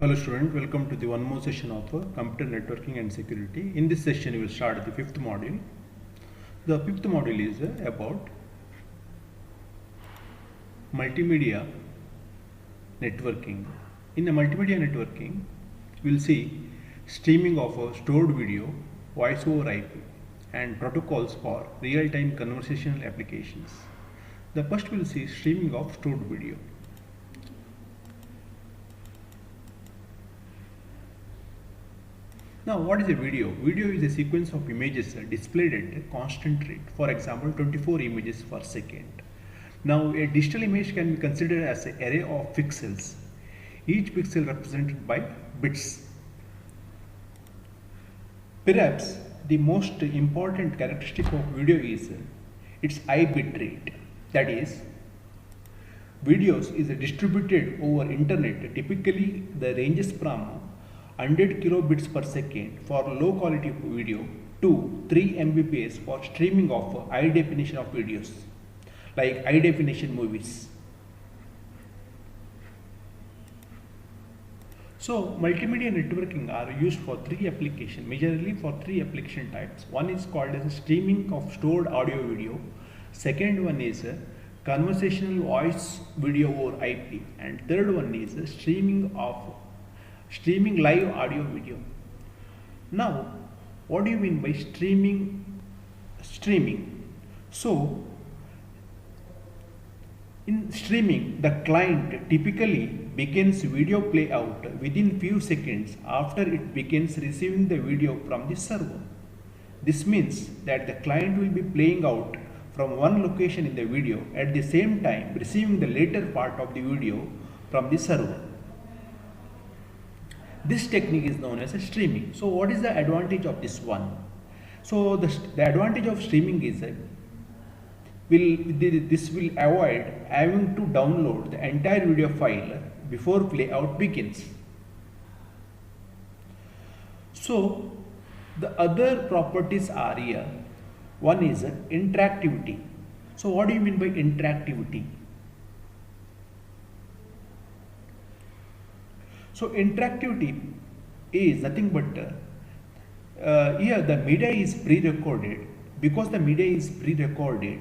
Hello student, welcome to the one more session of computer networking and security. In this session we will start the fifth module. The fifth module is about multimedia networking. In the multimedia networking, we will see streaming of stored video, voice over IP and protocols for real-time conversational applications. The first we will see streaming of stored video. Now, what is a video? Video is a sequence of images displayed at a constant rate. For example, 24 images per second. Now, a digital image can be considered as an array of pixels, each pixel represented by bits. Perhaps the most important characteristic of video is its high bit rate. That is, videos is distributed over internet. Typically, the ranges from 100 kilobits per second for low quality video to 3 Mbps for streaming of high definition of videos like high definition movies. So multimedia networking are used for three applications, majorly for three application types. One is called as streaming of stored audio video. Second one is conversational voice video over IP, and third one is streaming live audio video. Now, what do you mean by streaming? So, in streaming, the client typically begins video playout within few seconds after it begins receiving the video from the server. This means that the client will be playing out from one location in the video at the same time receiving the later part of the video from the server. This technique is known as a streaming. So what is the advantage of this one? So the advantage of streaming is this will avoid having to download the entire video file before playout begins. So the other properties are here. One is interactivity. So what do you mean by interactivity? So interactivity is nothing but here the media is pre-recorded. Because the media is pre-recorded,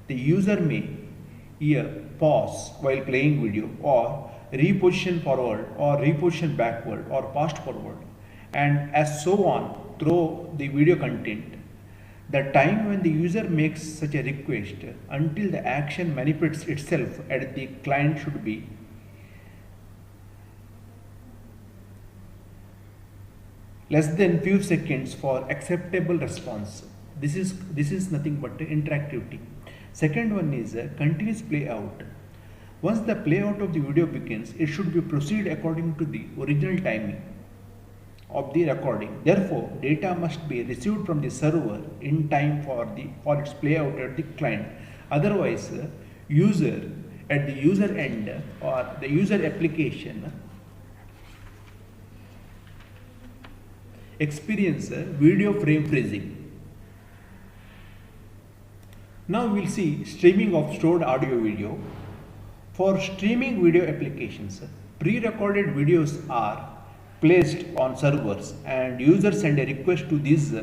the user may here pause while playing video or reposition forward or reposition backward or fast forward and as so on through the video content. The time when the user makes such a request until the action manifests itself at the client should be less than few seconds for acceptable response. This is nothing but interactivity. Second one is continuous play out. Once the play out of the video begins, it should be proceed according to the original timing of the recording. Therefore, data must be received from the server in time for its play out at the client. Otherwise, user at the user end or the user application experience video frame freezing. Now we will see streaming of stored audio video. For streaming video applications, pre-recorded videos are placed on servers and users send a request to these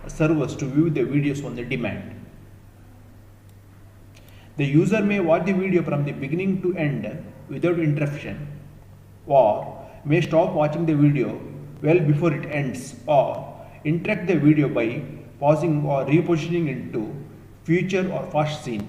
servers to view the videos on the demand. The user may watch the video from the beginning to end without interruption or may stop watching the video well before it ends or interact the video by pausing or repositioning into future or fast scene.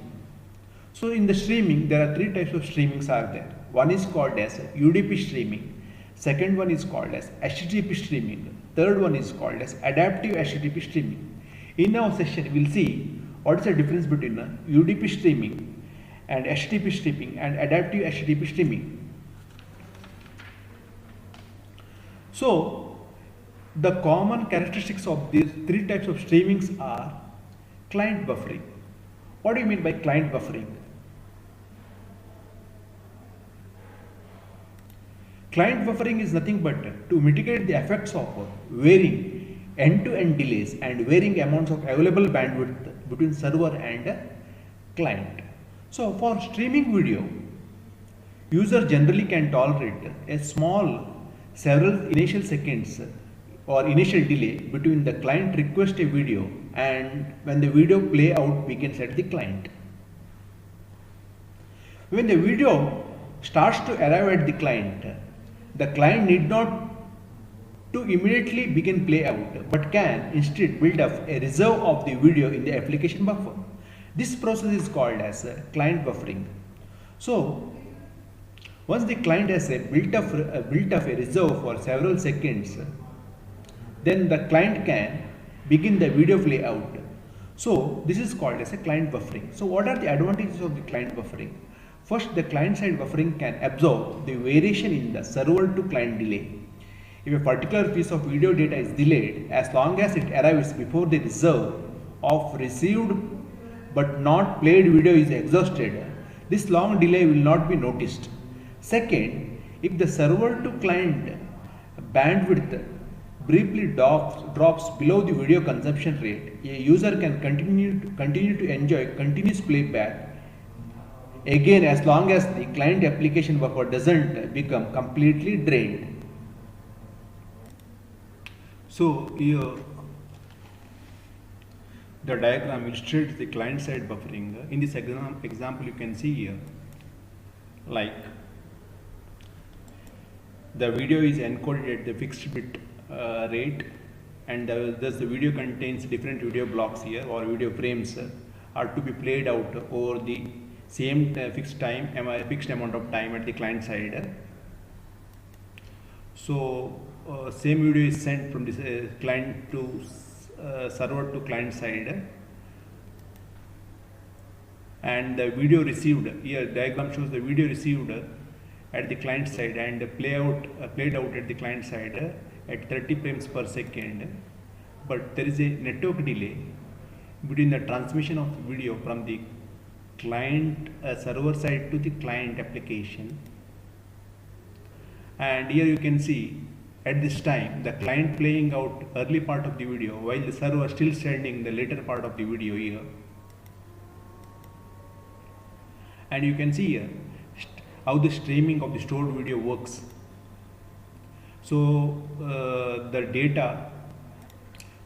So in the streaming there are three types of streamings are there. One is called as UDP streaming, second one is called as HTTP streaming, third one is called as adaptive HTTP streaming. In our session we will see what is the difference between UDP streaming and HTTP streaming and adaptive HTTP streaming. So, the common characteristics of these three types of streamings are client buffering. What do you mean by client buffering? Client buffering is nothing but to mitigate the effects of varying end-to-end delays and varying amounts of available bandwidth between server and client. So, for streaming video, user generally can tolerate a small several initial seconds or initial delay between the client request a video and when the video play out begins at the client. When the video starts to arrive at the client need not to immediately begin play out, but can instead build up a reserve of the video in the application buffer. This process is called as client buffering. So, once the client has built up a reserve for several seconds, then the client can begin the video play out. So, this is called as a client buffering. So, what are the advantages of the client buffering? First, the client side buffering can absorb the variation in the server to client delay. If a particular piece of video data is delayed, as long as it arrives before the reserve of received but not played video is exhausted, this long delay will not be noticed. Second, if the server to client bandwidth briefly drops below the video consumption rate, a user can continue to enjoy continuous playback, again as long as the client application buffer doesn't become completely drained. So here the diagram illustrates the client side buffering. In this example you can see here, like the video is encoded at the fixed bit rate, and thus the video contains different video blocks here or video frames are to be played out over the same fixed amount of time at the client side. So same video is sent from this client to server to client side, and the video received here diagram shows the video received at the client side and played out at the client side at 30 frames per second, but there is a network delay between the transmission of video from the client server side to the client application. And here you can see at this time the client playing out early part of the video while the server still sending the later part of the video here. And you can see here how the streaming of the stored video works. So the data.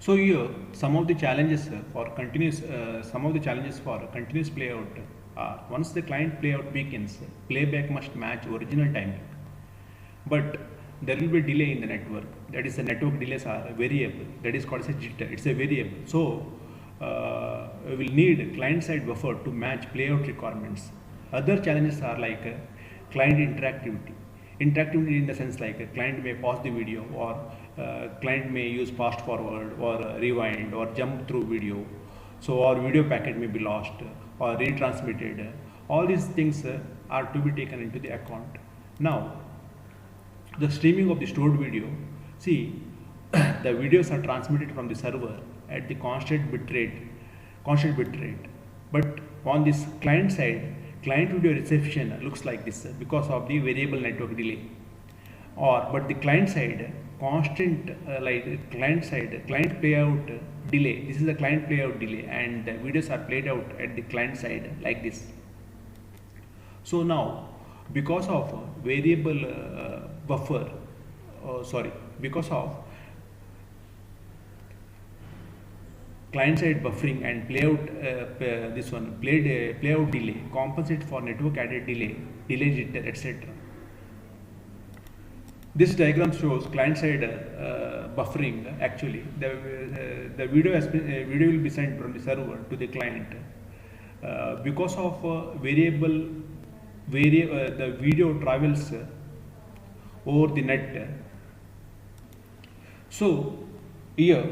So here some of the challenges for continuous playout are: once the client playout begins, playback must match original timing, but there will be delay in the network. That is, the network delays are variable. That is called as a jitter. It's a variable. So we will need a client side buffer to match playout requirements. Other challenges are like client interactivity. Interactivity in the sense like a client may pause the video, or client may use fast forward or rewind or jump through video. So our video packet may be lost or retransmitted. All these things are to be taken into the account. Now, the streaming of the stored video. See, the videos are transmitted from the server at the constant bit rate. But on this client side, client video reception looks like this because of the variable network delay. But the client side constant client playout delay. This is the client playout delay, and the videos are played out at the client side like this. So now, because of variable because of client side buffering and playout playout delay compensate for network added delay jitter, etc. This diagram shows client side buffering. Actually, the video will be sent from the server to the client because of the video travels over the net. So here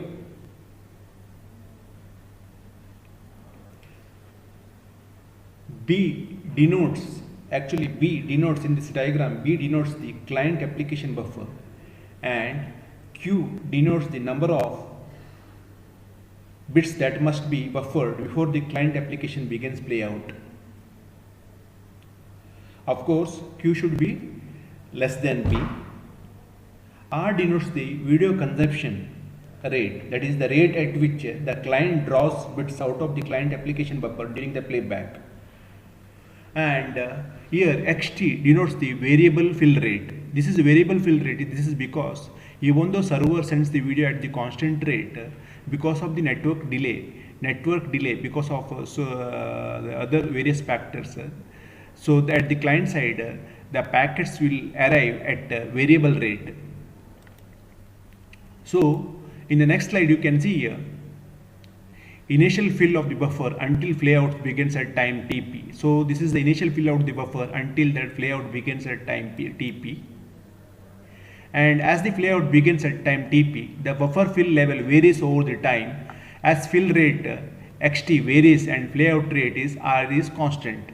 B denotes in this diagram, B denotes the client application buffer, and Q denotes the number of bits that must be buffered before the client application begins playout. Of course, Q should be less than B. R denotes the video consumption rate, that is the rate at which the client draws bits out of the client application buffer during the playback. And here XT denotes the variable fill rate. this is a variable fill rate. This is because even though server sends the video at the constant rate, because of the network delay because of the other various factors, so that at the client side the packets will arrive at a variable rate. So in the next slide you can see here initial fill of the buffer until playout begins at time TP. So this is the initial fill out of the buffer until that playout begins at time TP. And as the playout begins at time TP, the buffer fill level varies over the time as fill rate xt varies and playout rate is R is constant.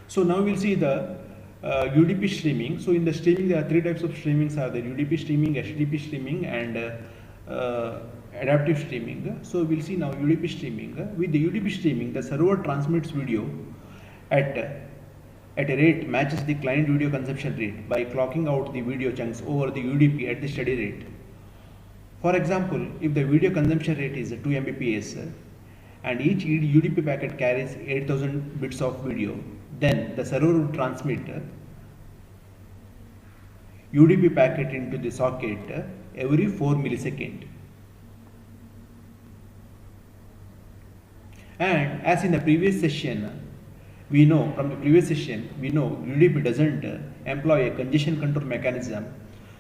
So now we'll see the UDP streaming. So in the streaming there are three types of streamings are the UDP streaming, HTTP streaming and adaptive streaming. So we'll see now UDP streaming. With the UDP streaming, the server transmits video at a rate matches the client video consumption rate by clocking out the video chunks over the UDP at the steady rate. For example, if the video consumption rate is 2 Mbps and each UDP packet carries 8000 bits of video, then the server will transmit UDP packet into the socket every 4 milliseconds. And as in the previous session, we know UDP doesn't employ a congestion control mechanism,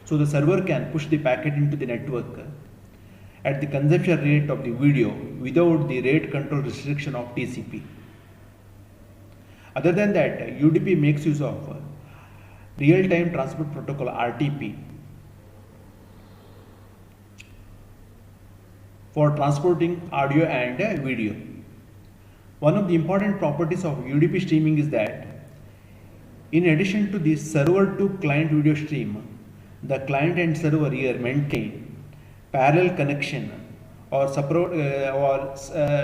so the server can push the packet into the network at the consumption rate of the video without the rate control restriction of TCP. Other than that, UDP makes use of real-time transport protocol RTP for transporting audio and video. One of the important properties of UDP streaming is that in addition to the server to client video stream, the client and server here maintain parallel connection or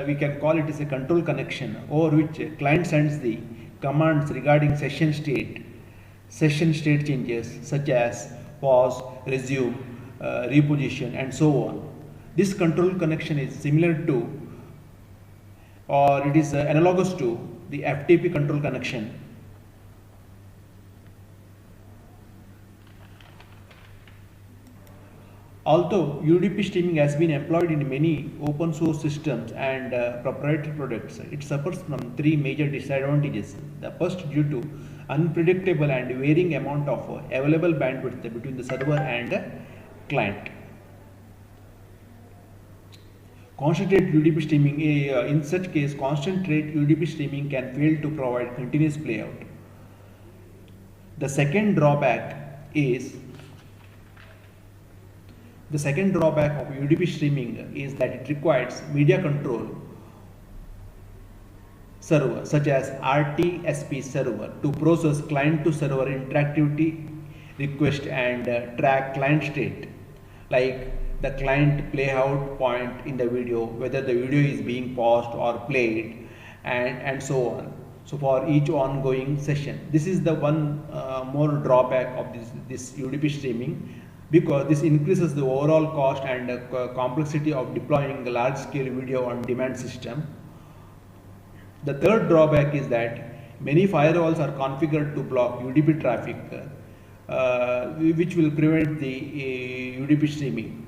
we can call it as a control connection over which client sends the commands regarding session state changes such as pause, resume, reposition and so on. This control connection is similar to or it is analogous to the FTP control connection. Although UDP streaming has been employed in many open source systems and proprietary products, it suffers from three major disadvantages. The first due to unpredictable and varying amount of available bandwidth between the server and client. Constant rate UDP streaming, in such case constant rate UDP streaming can fail to provide continuous playout. The second drawback of UDP streaming is that it requires media control server such as RTSP server to process client to server interactivity request and track client state, like the client playout point in the video, whether the video is being paused or played and so on. So for each ongoing session, this is the one more drawback of this UDP streaming, because this increases the overall cost and complexity of deploying a large scale video on demand system. The third drawback is that many firewalls are configured to block UDP traffic, which will prevent the UDP streaming.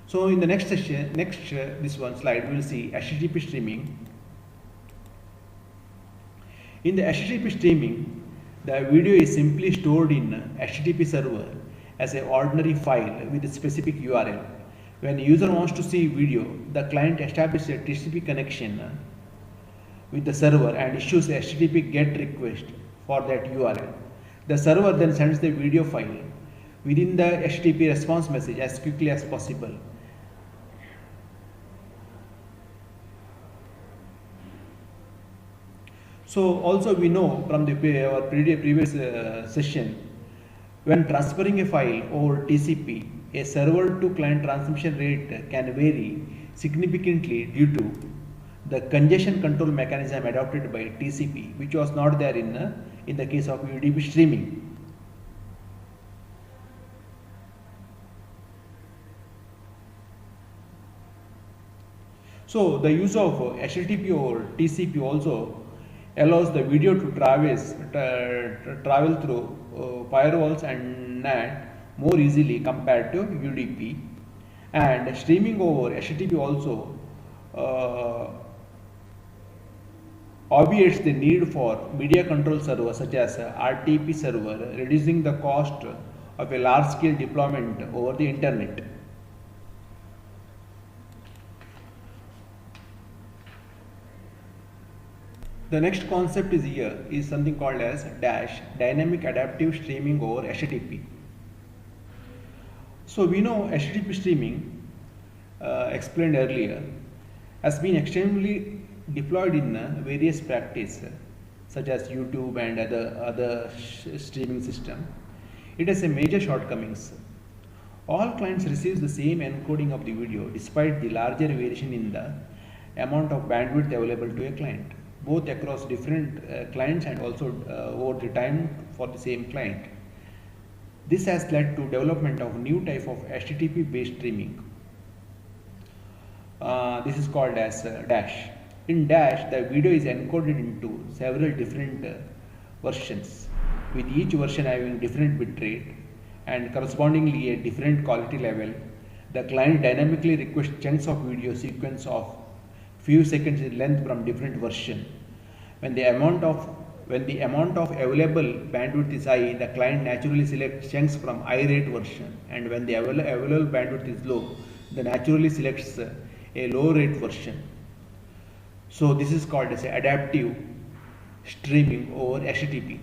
So in the next session, this one slide, we will see HTTP streaming. In the HTTP streaming, the video is simply stored in HTTP server as an ordinary file with a specific URL. When a user wants to see video, the client establishes a TCP connection with the server and issues a HTTP GET request for that URL. The server then sends the video file within the HTTP response message as quickly as possible. So also we know from our previous session, when transferring a file over TCP, a server to client transmission rate can vary significantly due to the congestion control mechanism adopted by TCP, which was not there in the case of UDP streaming. So the use of HTTP or TCP also allows the video to travel through firewalls and NAT more easily compared to UDP. And streaming over HTTP also obviates the need for media control server such as RTP server, reducing the cost of a large-scale deployment over the internet. The next concept is something called as DASH, Dynamic Adaptive Streaming over HTTP. So we know HTTP streaming, explained earlier, has been extremely deployed in various practices such as YouTube and other streaming system. It has a major shortcomings. All clients receive the same encoding of the video despite the larger variation in the amount of bandwidth available to a client, both across different clients and also over the time for the same client. This has led to development of new type of HTTP based streaming. This is called as Dash. In Dash, the video is encoded into several different versions, with each version having different bitrate and correspondingly a different quality level. The client dynamically requests chunks of video sequence of few seconds in length from different version. When the amount of available bandwidth is high, the client naturally selects chunks from high rate version, and when the available bandwidth is low, the naturally selects a low rate version. So this is called as adaptive streaming over HTTP.